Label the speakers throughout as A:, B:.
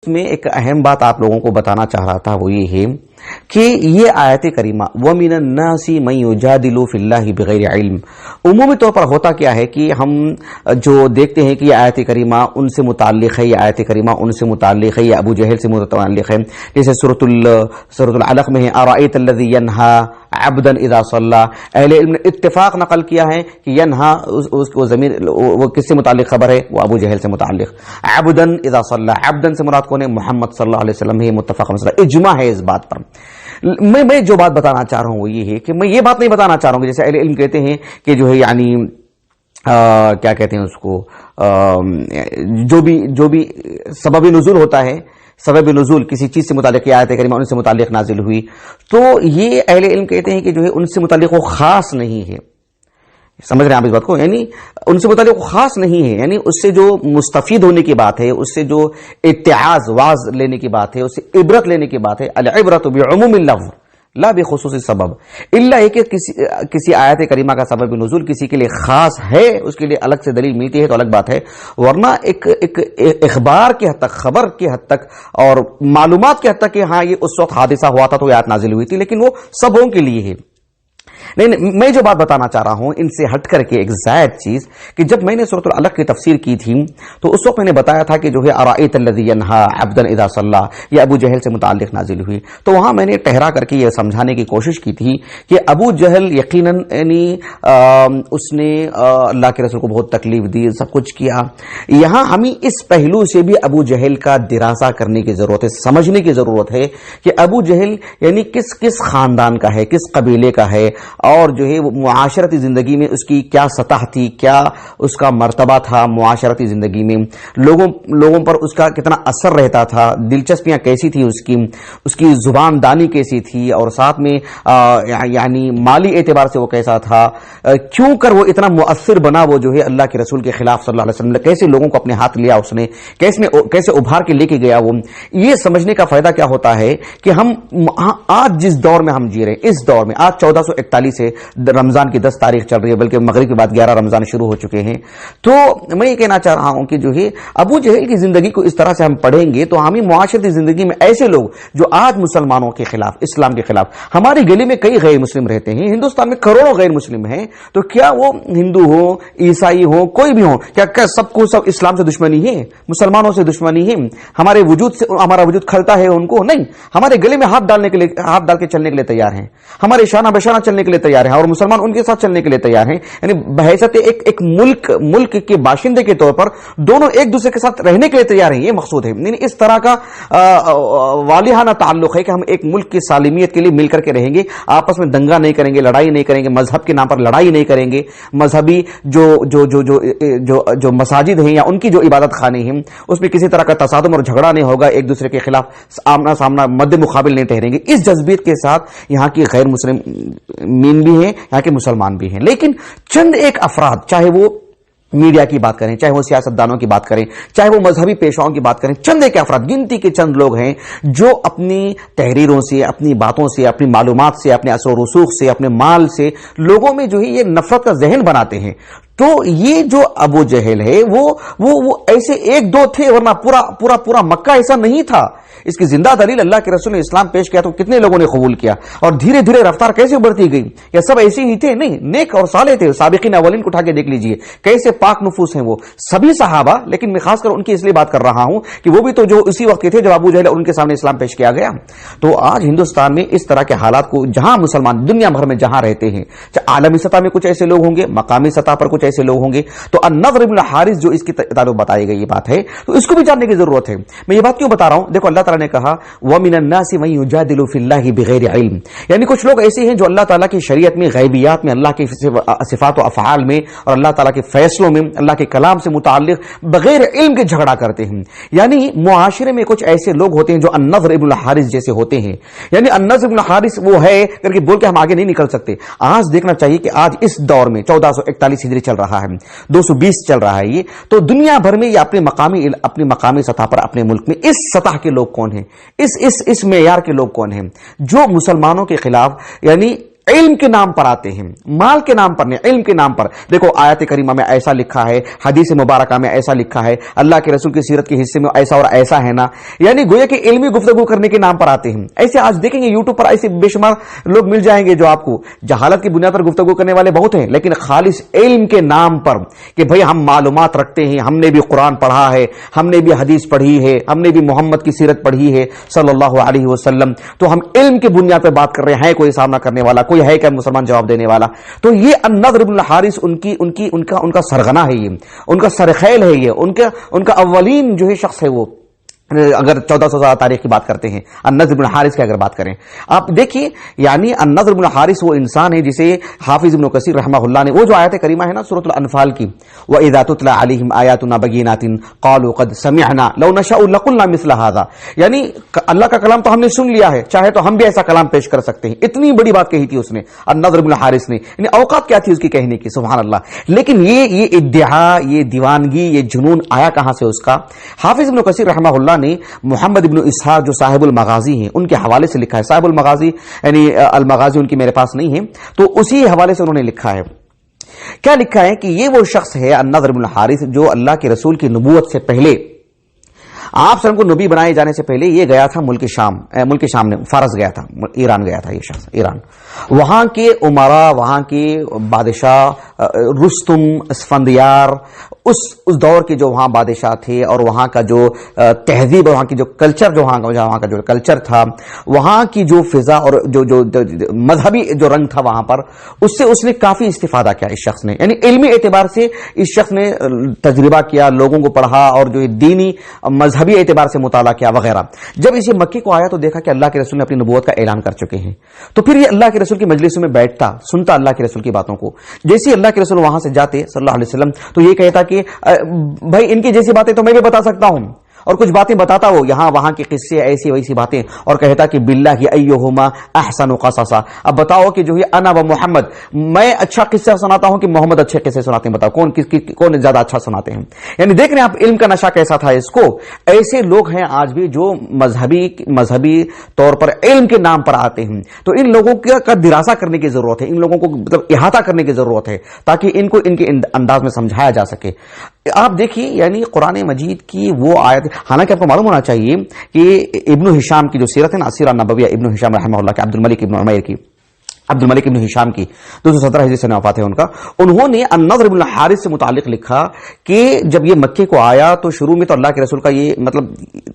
A: میں ایک اہم بات آپ لوگوں کو بتانا چاہ رہا تھا، وہ یہ ہے کہ یہ آیت کریمہ وَمِنَ النَّاسِ مَن يُجَادِلُ فِي اللَّهِ بِغَيْرِ علم، عمومی طور پر ہوتا کیا ہے کہ ہم جو دیکھتے ہیں کہ یہ آیت کریمہ ان سے متعلق ہے، یہ آیت کریمہ ان سے متعلق ہے، یہ ابو جہل سے متعلق ہے، جیسے سورۃ العلق میں ہے أَرَأَيْتَ الَّذِي يَنْهَى عَبْدًا إِذَا صَلَّى۔ اہل علم نے اتفاق نقل کیا ہے کہ ینہا وہ ضمیر وہ کس سے متعلق خبر ہے؟ وہ ابو جہل سے متعلق۔ عبدًا اذا صلی، عبدًا سے مراد کون ہے؟ محمد صلی اللہ علیہ وسلم ہے، متفق مسئلہ، اجماع ہے اس بات پر۔ میں جو بات بتانا چاہ رہا ہوں وہ یہ ہے کہ میں یہ بات نہیں بتانا چاہ رہا ہوں کہ جیسے اہل علم کہتے ہیں کہ جو ہے یعنی کیا کہتے ہیں اس کو، جو بھی سبب نزول ہوتا ہے، سبب نزول کسی چیز سے متعلق آیت کریمہ ان سے متعلق نازل ہوئی، تو یہ اہل علم کہتے ہیں کہ جو ہے ان سے متعلق وہ خاص نہیں ہے۔ سمجھ رہے ہیں آپ اس بات کو؟ یعنی ان سے متعلق خاص نہیں ہے، یعنی اس سے جو مستفید ہونے کی بات ہے، اس سے جو اتعاظ واعظ لینے کی بات ہے، اس سے عبرت لینے کی بات ہے، العبرۃ بعموم اللفظ لا بخصوص السبب، الا ہے کہ کسی آیت کریمہ کا سبب نزول کسی کے لیے خاص ہے، اس کے لیے الگ سے دلیل ملتی ہے تو الگ بات ہے، ورنہ ایک اخبار کے حد تک، خبر کے حد تک اور معلومات کے حد تک کہ ہاں یہ اس وقت حادثہ ہوا تھا تو یہ آیت نازل ہوئی تھی، لیکن وہ سبوں کے لیے ہے۔ نہیں، میں جو بات بتانا چاہ رہا ہوں ان سے ہٹ کر کے ایک زائد چیز، کہ جب میں نے سورۃ العلق کی تفسیر کی تھی تو اس وقت میں نے بتایا تھا کہ جو ہے أَرَأَيْتَ الَّذِي يَنْهَى عَبْدًا إِذَا صَلَّى یہ ابو جہل سے متعلق نازل ہوئی، تو وہاں میں نے ٹہرا کر کے یہ سمجھانے کی کوشش کی تھی کہ ابو جہل یقیناً یعنی اس نے اللہ کے رسول کو بہت تکلیف دی، سب کچھ کیا۔ یہاں ہمیں اس پہلو سے بھی ابو جہل کا دراسہ کرنے کی ضرورت ہے، سمجھنے کی ضرورت ہے کہ ابو جہل یعنی کس خاندان کا ہے، کس قبیلے کا ہے، اور جو ہے وہ معاشرتی زندگی میں اس کی کیا سطح تھی، کیا اس کا مرتبہ تھا معاشرتی زندگی میں، لوگوں پر اس کا کتنا اثر رہتا تھا، دلچسپیاں کیسی تھی اس کی زبان دانی کیسی تھی، اور ساتھ میں یعنی مالی اعتبار سے وہ کیسا تھا، کیوں کر وہ اتنا مؤثر بنا، وہ جو ہے اللہ کے رسول کے خلاف صلی اللہ علیہ وسلم، کیسے لوگوں کو اپنے ہاتھ لیا اس نے، کیسے ابھار کے لے کے گیا وہ۔ یہ سمجھنے کا فائدہ کیا ہوتا ہے کہ ہم آج جس دور میں ہم جی رہے ہیں، اس دور میں آج 1441 سے رمضان کی 10 تاریخ چل رہی ہے، بلکہ مغرب کے بعد 11 رمضان شروع ہو چکے ہیں، تو میں یہ کہنا چاہ رہا ہوں کہ جو ہے ابو جہل کی زندگی کو اس طرح سے ہم پڑھیں گے تو ہمیں معاشرتی زندگی میں ایسے لوگ جو آج مسلمانوں کے خلاف، اسلام کے خلاف، ہماری گلی میں کئی غیر مسلم رہتے ہیں، ہندوستان میں کروڑوں غیر مسلم ہیں، تو کیا وہ ہندو ہو، عیسائی ہو، کوئی بھی ہو، کیا سب کو سب اسلام سے دشمنی ہے، مسلمانوں سے دشمنی ہے، ہمارے وجود سے ہمارا وجود کھلتا ہے ان کو؟ نہیں، ہمارے گلے میں ہاتھ ڈال کے چلنے کے لیے تیار ہیں، ہمارے شانہ بشانہ چلنے کے لیے تیار ہیں، اور مسلمان ان کے ساتھ چلنے کے لیے تیار ہیں، یعنی بحیثیت ایک ملک کے باشندے کے طور پر دونوں ایک دوسرے کے ساتھ رہنے کے لیے تیار ہیں، یہ مقصود ہے۔ یعنی اس طرح کا والہانہ تعلق ہے کہ ہم ایک ملک کی سالمیت کے لیے مل کر کے رہیں گے، آپس میں دنگا نہیں کریں گے، لڑائی نہیں کریں گے، مذہب کے نام پر لڑائی نہیں کریں گے، مذہبی جو مساجد ہیں یا ان کی جو عبادت خانے ہیں اس میں کسی طرح کا تصادم اور جھگڑا نہیں ہوگا، ایک دوسرے کے خلاف آمنا سامنا مد مقابل نہیں ٹھہریں گے، اس جذبیت کے ساتھ یہاں کی غیر مسلم مین بھی ہیں، یہاں کے مسلمان بھی ہیں، لیکن چند ایک افراد، چاہے وہ میڈیا کی بات کریں، چاہے وہ سیاستدانوں کی بات کریں، چاہے وہ مذہبی پیشواؤں کی بات کریں، چند ایک افراد، گنتی کے چند لوگ ہیں جو اپنی تحریروں سے، اپنی باتوں سے، اپنی معلومات سے، اپنے اثر و رسوخ سے، اپنے مال سے لوگوں میں جو ہے یہ نفرت کا ذہن بناتے ہیں۔ تو یہ جو ابو جہل ہے وہ ایسے ایک دو تھے، ورنہ پورا مکہ ایسا نہیں تھا۔ اس کی زندہ دلیل اللہ کے رسول نے اسلام پیش کیا تو کتنے لوگوں نے قبول کیا، اور دھیرے دھیرے رفتار کیسے بڑھتی گئی، یا سب ایسے ہی تھے؟ نہیں، نیک اور صالح تھے، سابقین اولین کو اٹھا کے دیکھ لیجئے کیسے پاک نفوس ہیں وہ سبھی صحابہ، لیکن میں خاص کر ان کی اس لیے بات کر رہا ہوں کہ وہ بھی تو جو اسی وقت کے تھے جب ابو جہل ان کے سامنے اسلام پیش کیا گیا۔ تو آج ہندوستان میں اس طرح کے حالات کو، جہاں مسلمان دنیا بھر میں جہاں رہتے ہیں، چاہے عالمی سطح میں کچھ ایسے لوگ ہوں گے، مقامی سطح پر کچھ ایسے لوگ ہوں گے، تو النضر بن الحارث جو اس کی تعلق بتائی گئی یہ بات ہے، تو اس کو بھی جاننے کی ضرورت ہے۔ میں یہ بات کیوں بتا رہا ہوں؟ دیکھو اللہ تعالیٰ نے کہا وَمِنَ النَّاسِ مَن يُجَادِلُ فِي اللَّهِ بِغَيْرِ علم، یعنی کچھ لوگ ایسے ہیں جو اللہ تعالیٰ کی شریعت میں، غیبیات میں، اللہ کے صفات و افعال میں اور اللہ تعالیٰ کے فیصلوں میں، اللہ کے کلام سے متعلق بغیر علم کے جھگڑا کرتے ہیں۔ یعنی معاشرے میں کچھ ایسے لوگ ہوتے ہیں جو النضر ابن الحارث جیسے ہوتے ہیں، یعنی النضر ابن الحارث وہ ہے کر کے بول کے ہم آگے نہیں نکل سکتے۔ آج دیکھنا چاہیے کہ آج اس دور میں 1441 ہجری چل رہا ہے، 220 چل رہا ہے، یہ تو دنیا بھر میں یہ اپنے مقامی سطح پر، اپنے ملک میں اس سطح کے لوگ کون ہیں، اس معیار کے لوگ کون ہیں جو مسلمانوں کے خلاف یعنی علم کے نام پر آتے ہیں، مال کے نام پر نہیں، علم کے نام پر. دیکھو آیت کریمہ میں ایسا لکھا ہے، حدیث مبارکہ میں ایسا لکھا ہے، اللہ کے رسول کی سیرت کے حصے میں ایسا اور ایسا ہے نا، یعنی گویا کہ علمی گفتگو کرنے کے نام پر آتے ہیں. ایسے آج دیکھیں گے یوٹیوب پر ایسے بے شمار لوگ مل جائیں گے جو آپ کو جہالت کی بنیاد پر گفتگو کرنے والے بہت ہیں، لیکن خالص علم کے نام پر کہ بھئی ہم معلومات رکھتے ہیں، ہم نے بھی قرآن پڑھا ہے، ہم نے بھی حدیث پڑھی ہے، ہم نے بھی محمد کی سیرت پڑھی ہے صلی اللہ علیہ وسلم، تو ہم علم کی بنیاد پر بات کر رہے ہیں. کوئی سامنا کرنے والا کوئی ہے کہ مسلمان جواب دینے والا؟ تو یہ النضر بن الحارث ان کا سرغنہ ہے، یہ ان کا سرخیل ہے، یہ ان کا اولین جو ہے شخص ہے. وہ اگر 1400 تاریخ کی بات کرتے ہیں النضر بن الحارث کی اگر بات کریں، آپ دیکھیے یعنی النضر بن الحارث وہ انسان ہے جسے حافظ ابن کثیر رحمہ اللہ نے وہ جو آیت کریمہ ہے نا سورۃ الانفال کی، وَإِذَا تُتْلَى عَلَيْهِمْ آيَاتُنَا بَيِّنَاتٍ قَالُوا قَدْ سَمِعْنَا لَوْ نَشَاءُ لَقُلْنَا مِثْلَ هَذَا، یعنی اللہ کا کلام تو ہم نے سن لیا ہے، چاہے تو ہم بھی ایسا کلام پیش کر سکتے ہیں. اتنی بڑی بات کہی تھی اس نے النضر بن الحارث نے، یعنی اوقات کیا تھی اس کی کہنے کی، سبحان اللہ. لیکن یہ ادعا، یہ دیوانگی، یہ جنون آیا کہاں سے اس کا؟ حافظ ابن کثیر رحمہ اللہ نے محمد ابن اسحاق جو صاحب المغازی ہیں ان کے حوالے سے لکھا ہے. صاحب المغازی یعنی المغازی ان کی میرے پاس نہیں ہے، تو اسی حوالے سے انہوں نے لکھا ہے. کیا لکھا ہے کہ یہ وہ شخص ہے النضر بن الحارث جو اللہ کے رسول کی نبوت سے پہلے، آپ صلی اللہ علیہ وسلم کو نبی بنائے جانے سے پہلے یہ گیا تھا ملک شام نے، فارس گیا تھا، ایران گیا تھا یہ شخص، ایران. وہاں کے عمرا، وہاں کے بادشاہ رستم، اسفندیار، اس دور کے جو وہاں بادشاہ تھے اور وہاں کا جو تہذیب، وہاں کی جو کلچر، جو وہاں کا جو کلچر تھا، وہاں کی جو فضا اور جو مذہبی جو رنگ تھا وہاں پر، اس سے اس نے کافی استفادہ کیا اس شخص نے. یعنی علمی اعتبار سے اس شخص نے تجربہ کیا، لوگوں کو پڑھا اور جو دینی مذہبی اعتبار سے مطالعہ کیا وغیرہ. جب اسے مکے کو آیا تو دیکھا کہ اللہ کے رسول نے اپنی نبوت کا اعلان کر چکے ہیں، تو پھر یہ اللہ کے رسول کی مجلسوں میں بیٹھتا، سنتا اللہ کے رسول کی باتوں کو. جیسے اللہ کے رسول وہاں سے جاتے صلی اللہ علیہ وسلم تو یہ کہتا کہ بھائی ان کی جیسی باتیں تو میں بھی بتا سکتا ہوں، اور کچھ باتیں بتاتا وہ یہاں وہاں کے قصے ایسی ویسی باتیں، اور کہتا کہ باللہ ایہما احسن قصصا، اب بتاؤ کہ جو ہے انا و محمد، میں اچھا قصہ سناتا ہوں کہ محمد اچھے قصے سناتے ہیں، بتاؤ کون زیادہ اچھا سناتے ہیں. یعنی دیکھ رہے ہیں آپ علم کا نشہ کیسا تھا اس کو. ایسے لوگ ہیں آج بھی جو مذہبی طور پر علم کے نام پر آتے ہیں، تو ان لوگوں کا دراسہ کرنے کی ضرورت ہے، ان لوگوں کو مطلب احاطہ کرنے کی ضرورت ہے تاکہ ان کو ان کے انداز میں سمجھایا جا سکے. آپ دیکھیے یعنی قرآن مجید کی وہ آیت، حالانکہ آپ کو معلوم ہونا چاہیے کہ ابن ہشام کی جو سیرت ہے نا، سیرہ نبویہ ابن ہشام رحمہ اللہ کے، عبد الملک ابن ہشام کی 217 ہجری سے وفات ہے ان کا، انہوں نے النضر بن الحارث سے متعلق لکھا کہ جب یہ مکے کو آیا تو شروع میں تو اللہ کے رسول کا یہ مطلب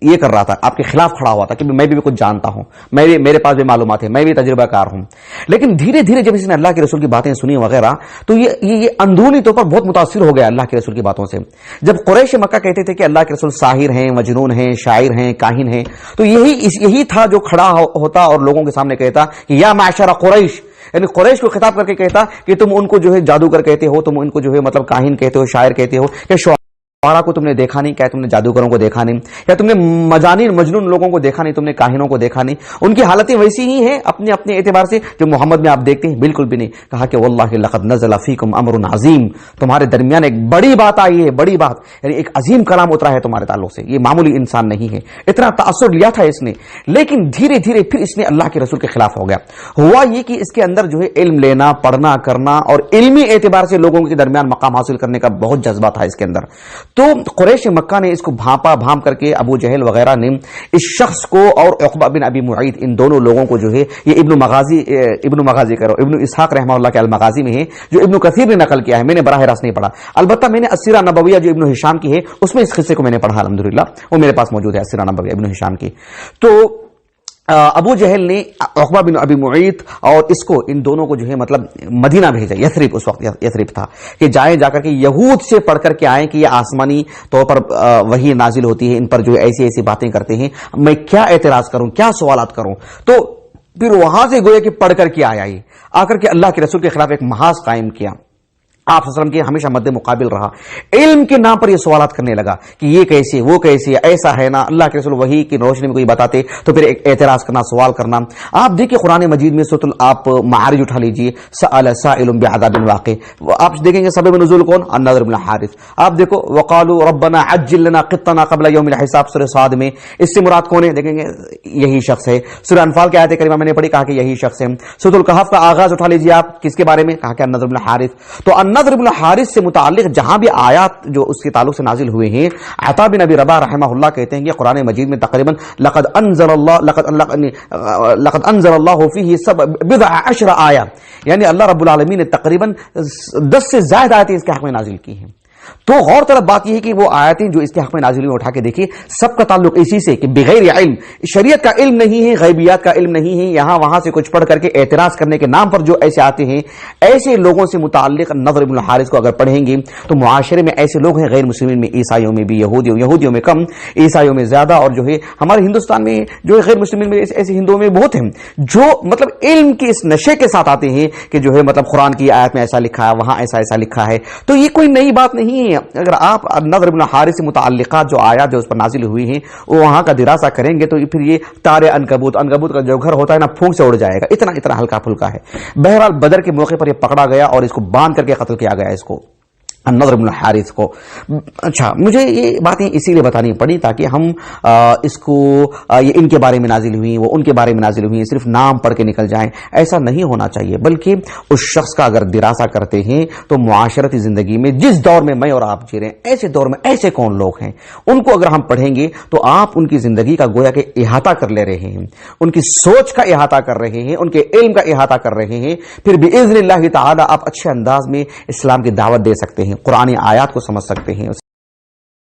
A: یہ کر رہا تھا، آپ کے خلاف کھڑا ہوا تھا کہ میں بھی کچھ جانتا ہوں، میرے پاس بھی معلومات ہے، میں بھی تجربہ کار ہوں. لیکن دھیرے دھیرے جب اس نے اللہ کے رسول کی باتیں سنی وغیرہ تو یہ اندرونی طور پر بہت متاثر ہو گیا اللہ کے رسول کی باتوں سے. جب قریش مکہ کہتے تھے کہ اللہ کے رسول ساحر ہیں، مجنون ہیں، شاعر ہیں، کاہن ہیں، تو یہی تھا جو کھڑا ہوتا اور لوگوں کے سامنے کہتا کہ یا معشر قریش، یعنی قریش کو خطاب کر کے کہتا کہ تم ان کو جو ہے جادوگر کہتے ہو، تم ان کو جو ہے مطلب کاہن کہتے ہو، شاعر کہتے ہو، کہ شعراء کو تم نے دیکھا نہیں، کیا تم نے جادوگروں کو دیکھا نہیں، یا تم نے مجنون لوگوں کو دیکھا نہیں، تم نے کاہنوں کو دیکھا نہیں. ان کی حالتیں ویسی ہی ہیں اپنے اعتبار سے جو محمد میں آپ دیکھتے ہیں، بالکل بھی نہیں. کہا کہ واللہ لقد نزل فیکم امر عظیم، تمہارے درمیان ایک بڑی بات آئی ہے، بڑی بات، یعنی ایک عظیم کلام اترا ہے تمہارے تعلق سے، یہ معمولی انسان نہیں ہے. اتنا تاثر لیا تھا اس نے، لیکن دھیرے دھیرے پھر اس نے اللہ کے رسول کے خلاف ہو گیا. ہوا یہ کہ اس کے اندر جو ہے علم لینا، پڑھنا، کرنا اور علمی اعتبار سے لوگوں کے درمیان مقام حاصل کرنے کا بہت جذبہ تھا اس کے اندر. تو قریش مکہ نے اس کو بھام کر کے ابو جہل وغیرہ نے اس شخص کو اور عقبہ بن ابی معیط، ان دونوں لوگوں کو جو ہے، یہ ابن اسحاق رحمہ اللہ کے المغازی میں ہے جو ابن کثیر نے نقل کیا ہے، میں نے براہ راست نہیں پڑھا، البتہ میں نے السیرہ نبویہ جو ابن ہشام کی ہے اس میں اس قصے کو میں نے پڑھا، الحمدللہ وہ میرے پاس موجود ہے، السیرہ نبویہ ابن ہشام کی. تو ابو جہل نے عقبہ بن ابی معیط اور اس کو، ان دونوں کو جو ہے مطلب مدینہ بھیجا، یثرب، اس وقت یثرب تھا، کہ جائیں جا کر کے یہود سے پڑھ کر کے آئیں کہ یہ آسمانی طور پر وحی نازل ہوتی ہے، ان پر جو ہے ایسی باتیں کرتے ہیں، میں کیا اعتراض کروں، کیا سوالات کروں. تو پھر وہاں سے گویا کہ پڑھ کر کے آیا، آ کر کے اللہ کے رسول کے خلاف ایک محاذ قائم کیا. آپ صلی اللہ علیہ وسلم کے ہمیشہ مد مقابل رہا، علم کے نام پر یہ سوالات کرنے لگا کہ یہ کیسے، وہ کیسے، ایسا ہے نا، اللہ کے رسول وحی کی روشنی میں کوئی بتاتے تو پھر ایک اعتراض کرنا، سوال کرنا۔ آپ دیکھیں قرآن مجید میں سورۃ آپ معارج اٹھا لیجئے، سأل سائل بعذاب واقع، آپ دیکھیں گے سبب نزول کون؟ النضر بن حارث۔ آپ دیکھو وقالوا ربنا عجل لنا قطنا قبل یوم الحساب، سورہ صاد میں اس سے مراد کون ہے؟ دیکھیں گے یہی شخص ہے۔ سورہ انفال کی آیت کریمہ میں نے پڑھی، کہا کہ یہی شخص ہے۔ سورۃ الکہف کا آغاز اٹھا لیجئے آپ، کس کے بارے میں؟ کہا کہ النضر بن حارث۔ تو النضر بن حارث سے متعلق جہاں بھی آیات جو اس کے تعلق سے نازل ہوئے ہیں، عطا بن ابی رباح رحمہ اللہ کہتے ہیں کہ قرآن مجید میں تقریباً لقد انزل اللہ فیہ بضع عشر آیہ، یعنی اللہ رب العالمین نے تقریباً 10 سے زائد آیتیں اس کے حق میں نازل کی ہیں۔ تو غور طلب بات یہ ہے کہ وہ آیتیں جو اس کے حق میں نازل ہوئی اٹھا کے دیکھیے، سب کا تعلق اسی سے کہ بغیر علم، شریعت کا علم نہیں ہے، غیبیات کا علم نہیں ہے، یہاں وہاں سے کچھ پڑھ کر کے اعتراض کرنے کے نام پر جو ایسے آتے ہیں، ایسے لوگوں سے متعلق نضر بن الحارث کو اگر پڑھیں گے تو معاشرے میں ایسے لوگ ہیں، غیر مسلمین میں، عیسائیوں میں بھی، یہودیوں میں کم، عیسائیوں میں زیادہ، اور جو ہے ہمارے ہندوستان میں جو ہے غیر مسلمین میں ایسے ہندوؤں میں بہت ہیں جو مطلب علم کے اس نشے کے ساتھ آتے ہیں کہ جو ہے مطلب قرآن کی آیت میں ایسا لکھا ہے، وہاں ایسا لکھا ہے۔ تو یہ کوئی نئی بات نہیں ہے۔ اگر آپ نضر بن حارث سے متعلقات جو آیات جو اس پر نازل ہوئی ہیں وہ وہاں کا دراسہ کریں گے تو پھر یہ تارے عنکبوت کا جو گھر ہوتا ہے نا، پھونک سے اڑ جائے گا، اتنا ہلکا پھلکا ہے۔ بہرحال بدر کے موقع پر یہ پکڑا گیا اور اس کو باندھ کر کے قتل کیا گیا، اس کو النضر بن الحارث کو۔ اچھا، مجھے یہ باتیں اسی لیے بتانی پڑی تاکہ ہم اس کو یہ ان کے بارے میں نازل ہوئی، وہ ان کے بارے میں نازل ہوئی، صرف نام پڑھ کے نکل جائیں، ایسا نہیں ہونا چاہیے، بلکہ اس شخص کا اگر دراسہ کرتے ہیں تو معاشرتی زندگی میں جس دور میں میں اور آپ جی رہے ہیں، ایسے دور میں ایسے کون لوگ ہیں، ان کو اگر ہم پڑھیں گے تو آپ ان کی زندگی کا گویا کہ احاطہ کر لے رہے ہیں، ان کی سوچ کا احاطہ کر رہے ہیں، ان کے علم کا احاطہ کر رہے ہیں، پھر باذن اللہ تعالی آپ اچھے انداز میں اسلام کی دعوت دے سکتے ہیں، قرآن آیات کو سمجھ سکتے ہیں۔